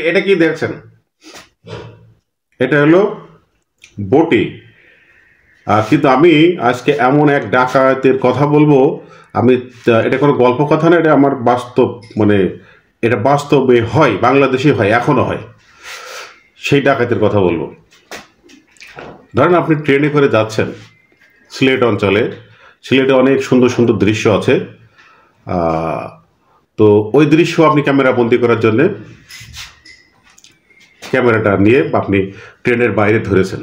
এটা কি দেখছেন? এটা হলো বটি। কিন্তু আমি আজকে এমন এক ডাকাতের কথা বলবো। আমি এটা কোনো গল্প কথা না, এটা আমার বাস্তব, মানে এটা বাস্তবে হয়, বাংলাদেশে হয়, এখনো হয়। সেই ডাকাতের কথা বলবো। ধরেন আপনি ট্রেনে করে যাচ্ছেন সিলেট অঞ্চলে। সিলেটে অনেক সুন্দর সুন্দর দৃশ্য আছে। তো ওই দৃশ্য আপনি ক্যামেরা বন্দি করার জন্যে ক্যামেরাটা নিয়ে আপনি ট্রেনের বাইরে ধরেছেন।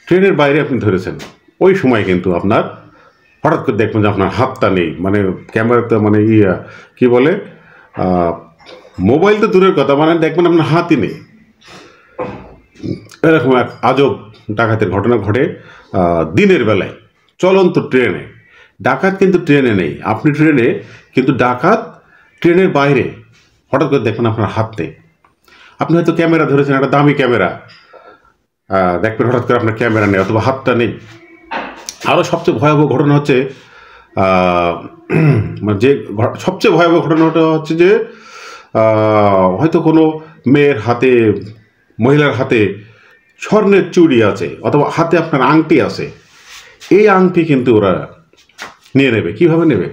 ট্রেনের বাইরে আপনি ধরেছেন, ওই সময় কিন্তু আপনার হঠাৎ করে দেখবেন যে আপনার হাতটা নেই, মানে ক্যামেরাতে, মানে কি বলে, মোবাইল তো দূরের কথা, মানে দেখবেন আপনার হাতই নেই। এরকম এক আজব ডাকাতের ঘটনা ঘটে দিনের বেলায় চলন্ত ট্রেনে। ডাকাত কিন্তু ট্রেনে নেই, আপনি ট্রেনে, কিন্তু ডাকাত ট্রেনের বাইরে। হঠাৎ করে দেখবেন আপনার হাত নেই। আপনি হয়তো ক্যামেরা ধরেছেন, একটা দামি ক্যামেরা, দেখবেন হঠাৎ করে আপনার ক্যামেরা নেই অথবা হাতটা নেই। আরও সবচেয়ে ভয়াবহ ঘটনা হচ্ছে, মানে যে সবচেয়ে ভয়াবহ ঘটনাটা হচ্ছে যে হয়তো কোনো মেয়ের হাতে, মহিলার হাতে স্বর্ণের চুড়ি আছে অথবা হাতে আপনার আংটি আছে। এই আংটি কিন্তু ওরা নিয়ে নেবে। কীভাবে নেবে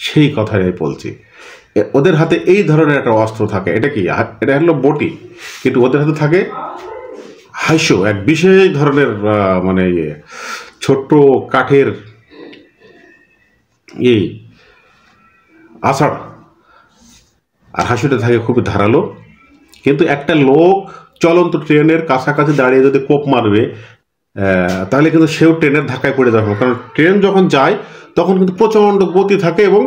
সেই কথাই আমি বলছি। ওদের হাতে এই ধরনের একটা অস্ত্র থাকে। এটা কি? এটা হলো বটি, কিন্তু ওদের হাতে থাকে হাইশো, এক বিশেষ ধরনের মানে ছোট্ট কাঠের আষাঢ়। আর হাসিটা থাকে খুবই ধারালো। কিন্তু একটা লোক চলন্ত ট্রেনের কাছাকাছি দাঁড়িয়ে যদি কোপ মারবে, তাহলে কিন্তু সেও ট্রেনের ধাক্কায় পড়ে যাবে। কারণ ট্রেন যখন যায় তখন কিন্তু প্রচণ্ড গতি থাকে এবং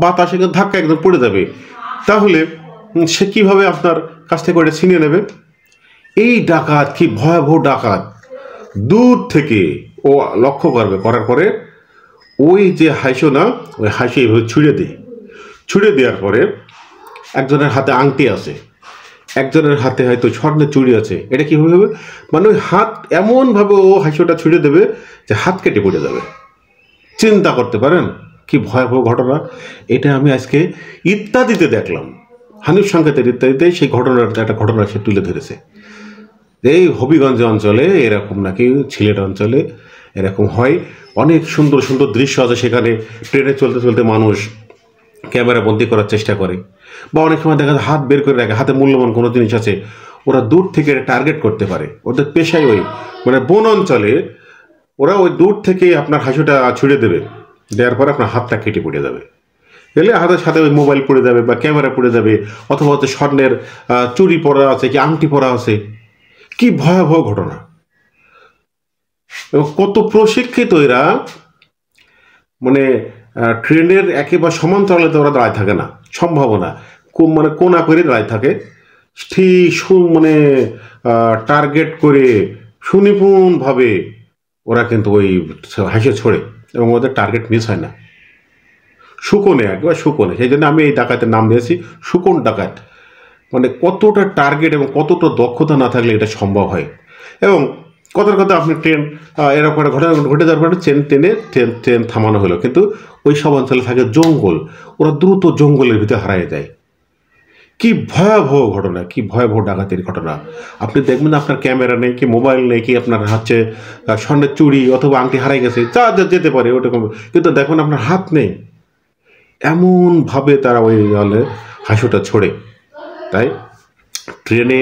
বাতাসে কিন্তু ধাক্কা একদম পড়ে যাবে। তাহলে সে কীভাবে আপনার কাছ থেকে ওটা ছিনিয়ে নেবে? এই ডাকাত কি ভয়াবহ ডাকাত! দূর থেকে ও লক্ষ্য করবে, করার পরে ওই যে হাইশো না, ওই হাইশো এইভাবে ছুঁড়ে দেওয়ার পরে একজনের হাতে আংটি আছে, একজনের হাতে হয়তো স্বর্ণের চুড়ি আছে। এটা কীভাবে হবে? মানে ওই হাত এমনভাবে ও হাইশোটা ছুঁড়ে দেবে যে হাত কেটে পড়ে যাবে। চিন্তা করতে পারেন কি ভয়াবহ ঘটনা! এটা আমি আজকে ইত্যাদিতে দেখলাম, হানিফ সংকেতের ইত্যাদিতে সেই ঘটনার একটা ঘটনা সে তুলে ধরেছে। এই হবিগঞ্জ অঞ্চলে এরকম নাকি, সিলেট অঞ্চলে এরকম হয়। অনেক সুন্দর সুন্দর দৃশ্য আছে সেখানে। ট্রেনে চলতে চলতে মানুষ ক্যামেরা বন্দি করার চেষ্টা করে, বা অনেক সময় দেখা যায় হাত বের করে রাখে, হাতে মূল্যবান কোনো জিনিস আছে, ওরা দূর থেকে টার্গেট করতে পারে। ওদের পেশায় ওই, মানে বন অঞ্চলে ওরা ওই দূর থেকে আপনার হাসিটা ছুড়ে দেওয়ার পরে আপনার হাতটা কেটে পড়ে যাবে। এলে হাতের সাথে ওই মোবাইল পড়ে যাবে বা ক্যামেরা পড়ে যাবে, অথবা হচ্ছে স্বর্ণের চুড়ি পরা আছে কি আংটি পরা আছে। কি ভয়াবহ ঘটনা! এবং কত প্রশিক্ষিত এরা, মানে ট্রেনের একেবারে সমান্তরালে তো ওরা দাঁড়ায় থাকে না, সম্ভাবনা মানে কোনা করে দাঁড়ায় থাকে, ঠিক মানে টার্গেট করে সুনিপুণভাবে ওরা কিন্তু ওই হাসি ছোড়ে এবং ওদের টার্গেট মিস হয় না। শুকনে, একবার শুকনে, সেই জন্য আমি এই ডাকাতের নাম দিয়েছি শুকন ডাকাত। মানে কতটা টার্গেট এবং কতটা দক্ষতা না থাকলে এটা সম্ভব হয়। এবং কথার কথা, আপনি ট্রেন এরকম একটা ঘটনা ঘটে যাওয়ার পরে ট্রেন থামানো হলো, কিন্তু ওই সব অঞ্চলে থাকে জঙ্গল, ওরা দ্রুত জঙ্গলের ভিতরে হারিয়ে যায়। কি ভয়াবহ ঘটনা, কি ভয়াবহ ডাকাতির ঘটনা! আপনি দেখবেন আপনার ক্যামেরা নেই, কি মোবাইল নেই, কি আপনার হচ্ছে স্বর্ণের চুড়ি অথবা আংটি হারাই গেছে, যা যেতে পারে ওরকম, কিন্তু দেখবেন আপনার হাত নেই। এমনভাবে তারা ওই হাসিটা ছোড়ে। তাই ট্রেনে